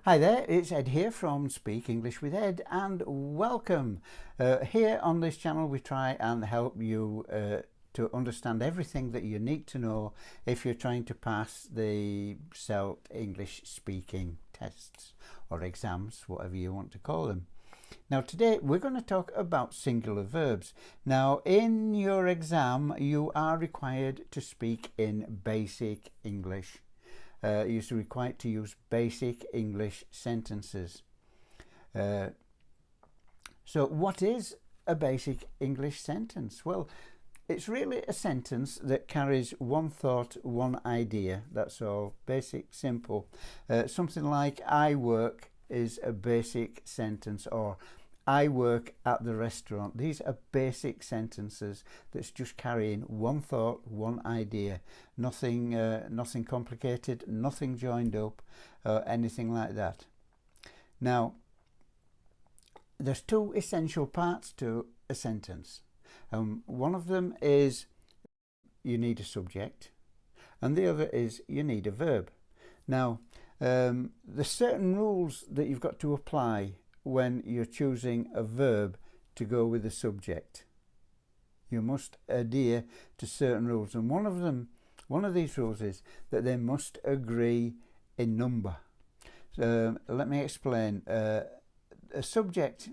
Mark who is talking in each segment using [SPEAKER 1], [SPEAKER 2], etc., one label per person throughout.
[SPEAKER 1] Hi there, it's Ed here from Speak English with Ed, and welcome. Here on this channel we try and help you to understand everything that you need to know if you're trying to pass the SELT English Speaking Tests or exams, whatever you want to call them. Now today we're going to talk about singular verbs. Now in your exam you are required to speak in basic English. You're required to use basic English sentences. So what is a basic English sentence? Well, it's really a sentence that carries one thought, one idea. That's all. Basic, simple. Something like I work is a basic sentence, or I work at the restaurant. These are basic sentences that's just carrying one thought, one idea. Nothing complicated, nothing joined up, anything like that. Now, there's two essential parts to a sentence. One of them is you need a subject, and the other is you need a verb. Now, there's certain rules that you've got to apply when you're choosing a verb to go with the subject. You must adhere to certain rules, and one of these rules is that they must agree in number. So let me explain. A subject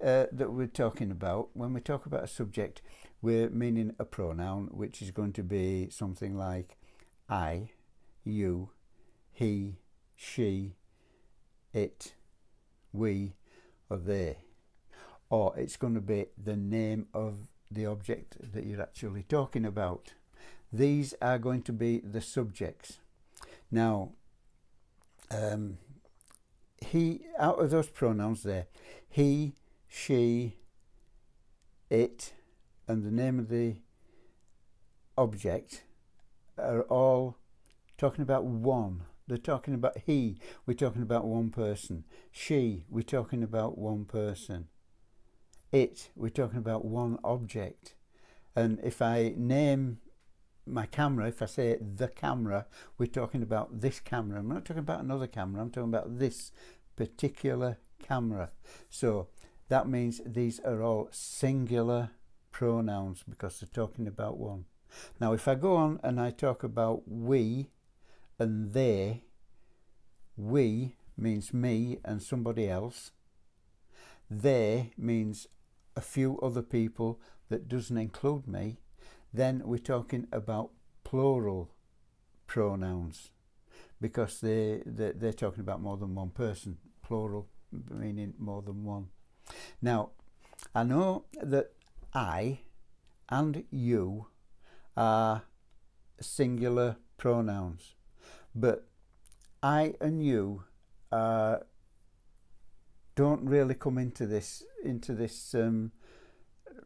[SPEAKER 1] that we're talking about, when we talk about a subject, we're meaning a pronoun, which is going to be something like I, you, he, she, it, we, or they, or it's going to be the name of the object that you're actually talking about. These are going to be the subjects. Now, he, out of those pronouns there, he, she, it, and the name of the object are all talking about one. They're talking about he, we're talking about one person. She, we're talking about one person. It, we're talking about one object. And if I name my camera, if I say the camera, we're talking about this camera. I'm not talking about another camera, I'm talking about this particular camera. So that means these are all singular pronouns because they're talking about one. Now if I go on and I talk about we and they, we means me and somebody else. They means a few other people that doesn't include me. Then we're talking about plural pronouns because they're talking about more than one person. Plural meaning more than one. Now, I know that I and you are singular pronouns, but I and you don't really come into this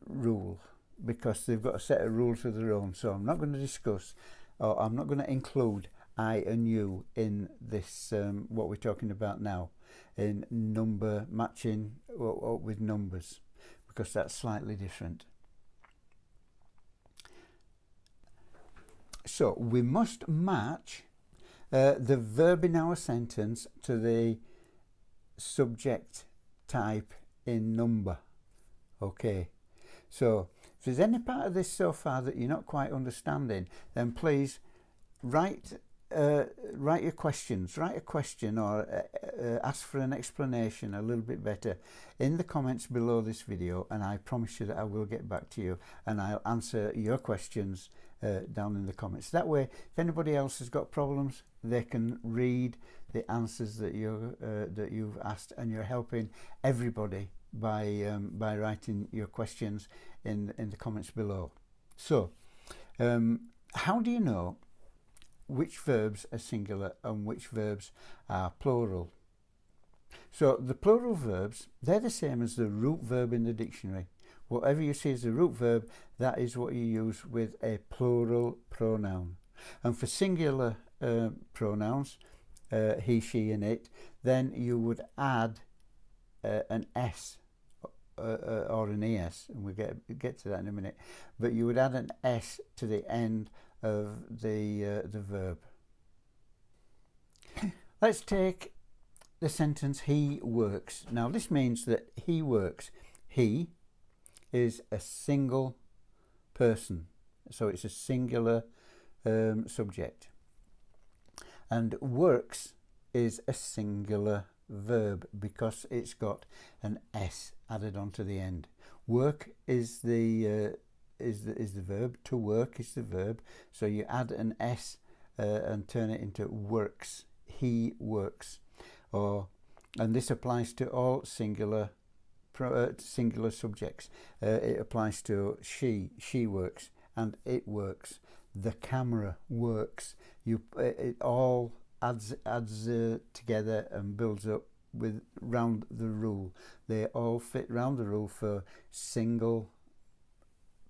[SPEAKER 1] rule because they've got a set of rules of their own. So I'm not going to discuss, or I'm not going to include I and you in this what we're talking about now, in number matching with numbers, because that's slightly different. So we must match the verb in our sentence to the subject type in number. Okay, so if there's any part of this so far that you're not quite understanding, then please write your questions. Write a question or ask for an explanation a little bit better in the comments below this video, and I promise you that I will get back to you and I'll answer your questions down in the comments. That way, if anybody else has got problems, they can read the answers that you've asked, and you're helping everybody by writing your questions in the comments below. So, how do you know which verbs are singular and which verbs are plural? So the plural verbs, they're the same as the root verb in the dictionary. Whatever you see as the root verb, that is what you use with a plural pronoun. And for singular pronouns, he, she, and it, then you would add an S or an ES, and we'll get to that in a minute. But you would add an S to the end of the verb. Let's take the sentence he works. Now this means that he works. He is a single person, so it's a singular subject, and works is a singular verb because it's got an s added onto the end. Work is the verb. To work is the verb, so you add an s and turn it into works. He works. And this applies to all singular subjects. It applies to she works, and it works. The camera works. It all adds together and builds up with round the rule. They all fit round the rule for single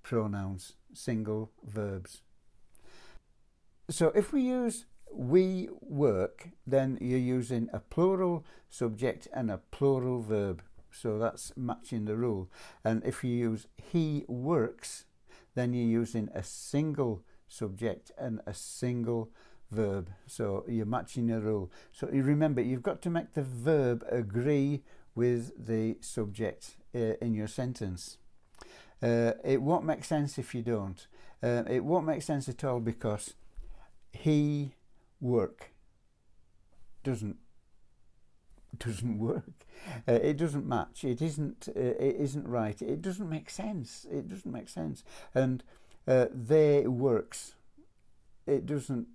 [SPEAKER 1] pronouns, single verbs. So if we use we work, then you're using a plural subject and a plural verb, so that's matching the rule. And if you use he works, then you're using a single subject and a single verb, so you're matching the rule. So you remember, you've got to make the verb agree with the subject in your sentence. It won't make sense if you don't. It won't make sense at all, because he work doesn't work. It doesn't match. It isn't right. It doesn't make sense. It doesn't make sense. And they works, it doesn't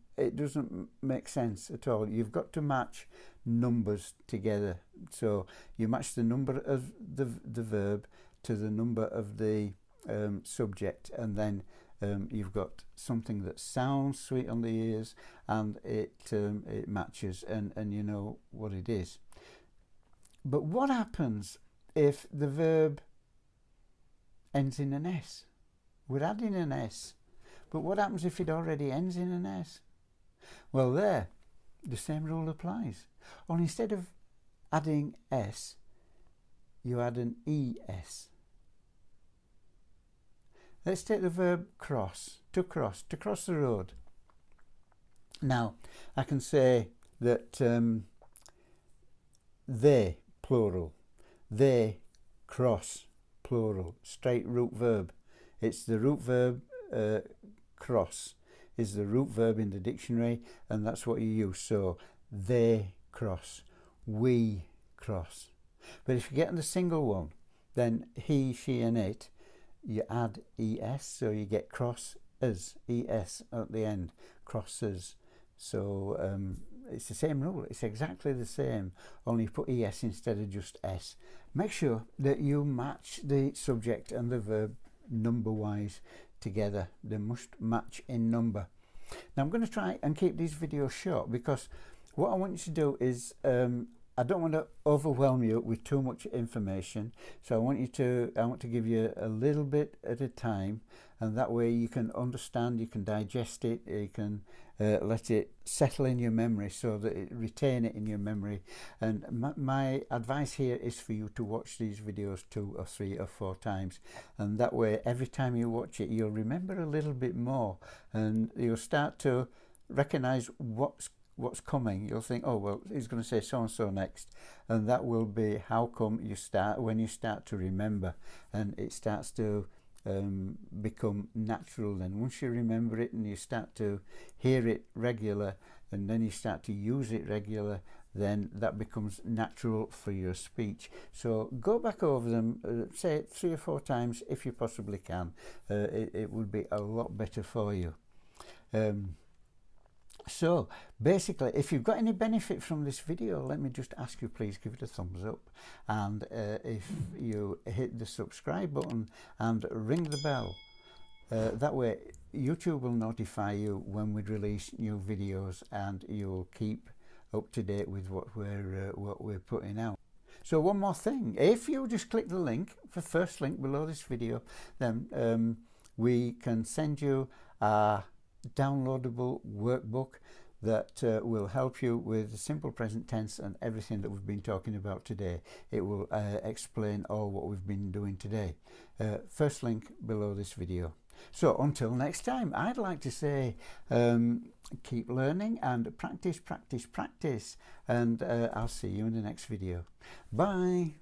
[SPEAKER 1] make sense at all. You've got to match numbers together. So you match the number of the verb to the number of the subject, and then you've got something that sounds sweet on the ears, and it matches, and you know what it is. But what happens if the verb ends in an S? We're adding an S, but what happens if it already ends in an S? Well, there, the same rule applies. Only instead of adding S, you add an ES. Let's take the verb cross, to cross the road. Now, I can say that they, plural, they cross, plural, straight root verb. It's the root verb, cross is the root verb in the dictionary, and that's what you use. So they cross, we cross. But if you get in the single one, then he, she and it, you add es, so you get cross as, es at the end, crosses. So it's the same rule. It's exactly the same, only you put es instead of just s. Make sure that you match the subject and the verb number wise together. They must match in number. Now I'm going to try and keep these videos short, because what I want you to do is I don't want to overwhelm you with too much information, so I want to give you a little bit at a time, and that way you can understand, you can digest it, you can let it settle in your memory, so that it retain it in your memory. And my advice here is for you to watch these videos 2 or 3 or 4 times, and that way every time you watch it you'll remember a little bit more, and you'll start to recognize what's coming. You'll think, oh well, he's going to say so and so next, and that will be how come you start, when you start to remember, and it starts to become natural. Then once you remember it and you start to hear it regular, and then you start to use it regular, then that becomes natural for your speech. So go back over them, say it 3 or 4 times if you possibly can. It would be a lot better for you. So basically, if you've got any benefit from this video, let me just ask you, please give it a thumbs up, and if you hit the subscribe button and ring the bell, that way YouTube will notify you when we release new videos, and you'll keep up to date with what we're putting out. So one more thing, if you just click the link, the first link below this video, then we can send you a downloadable workbook that will help you with the simple present tense and everything that we've been talking about today. It will explain all what we've been doing today. First link below this video. So until next time, I'd like to say keep learning and practice, practice, practice, and I'll see you in the next video. Bye.